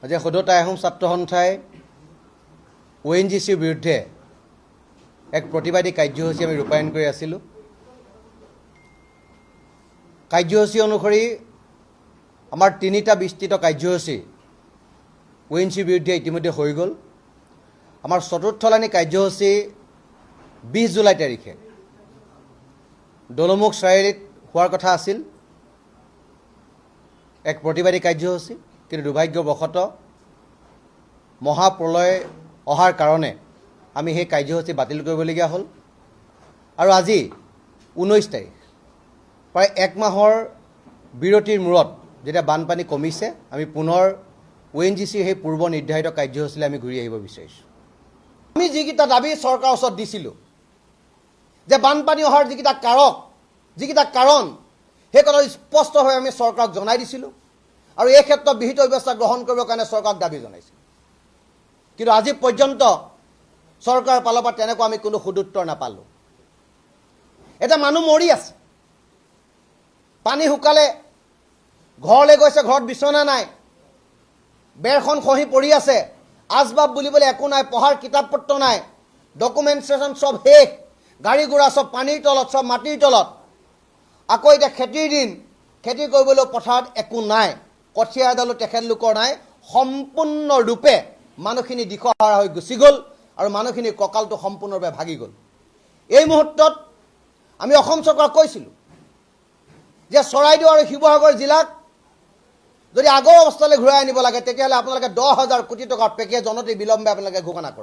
আজি সদুতা আহোম ছাত্ৰ সন্থাই ONGCৰ বিৰুদ্ধে এক প্ৰতিবাদী কাৰ্যসূচী আমি ৰূপায়ণ কৰি আছিলোঁ। কাৰ্যসূচী অনুসৰি আমাৰ তিনিটা বিস্তৃত কাৰ্যসূচী ONGCৰ বিৰুদ্ধে ইতিমধ্যে হৈ গ'ল। আমাৰ চতুৰ্থলানি কাৰ্যসূচী 20 জুলাই তাৰিখে দলমুখ চাৰিআলিত হোৱাৰ কথা আছিল, এক প্ৰতিবাদী কাৰ্যসূচী। কিন্তু দুৰ্ভাগ্যবশতঃ মহাপ্ৰলয় অহাৰ কাৰণে আমি সেই কাৰ্যসূচী বাতিল কৰিবলগীয়া হ'ল। আৰু আজি 19 তাৰিখ, প্ৰায় এক মাহৰ বিৰতিৰ মূৰত যেতিয়া বানপানী কমিছে, আমি পুনৰ ONGCৰ সেই পূৰ্ব নিৰ্ধাৰিত কাৰ্যসূচীলৈ আমি ঘূৰি আহিব বিচাৰিছোঁ। আমি যিকেইটা দাবী চৰকাৰৰ ওচৰত দিছিলোঁ যে বানপানী অহাৰ যিকেইটা কাৰণ সেই কথা স্পষ্টভাৱে আমি চৰকাৰক জনাই দিছিলোঁ আৰু এই ক্ষেত্ৰত বিহিত ব্যৱস্থা গ্ৰহণ কৰিবৰ কাৰণে চৰকাৰক দাবী জনাইছিলোঁ। কিন্তু আজি পৰ্যন্ত চৰকাৰৰ ফালৰ পৰা তেনেকুৱা আমি কোনো সদুত্তৰ নাপালোঁ। এটা মানুহ মৰি আছে, পানী শুকালে, ঘৰলৈ গৈছে, ঘৰত বিচনা নাই, বেৰখন খহি পৰি আছে, আচবাব বুলিবলৈ একো নাই, পঢ়াৰ কিতাপ পত্ৰ নাই, ডকুমেণ্টেশ্যন চব শেষ, গাড়ী ঘোঁৰা চব পানীৰ তলত, চব মাটিৰ তলত। আকৌ এতিয়া খেতিৰ দিন, খেতি কৰিবলৈ পথাৰত একো নাই, কঠীয়া এডালো তেখেতলোকৰ নাই। সম্পূৰ্ণৰূপে মানুহখিনি দিশহাৰা হৈ গুচি গ'ল আৰু মানুহখিনিৰ কঁকালটো সম্পূৰ্ণৰূপে ভাগি গ'ল। এই মুহূৰ্তত আমি অসম চৰকাৰক কৈছিলোঁ যে চৰাইদেউ আৰু শিৱসাগৰ জিলাক যদি আগৰ অৱস্থালৈ ঘূৰাই আনিব লাগে, তেতিয়াহ'লে আপোনালোকে 10,000 কোটি টকাৰ পেকেজ অনতি বিলম্বে আপোনালোকে ঘোষণা কৰক।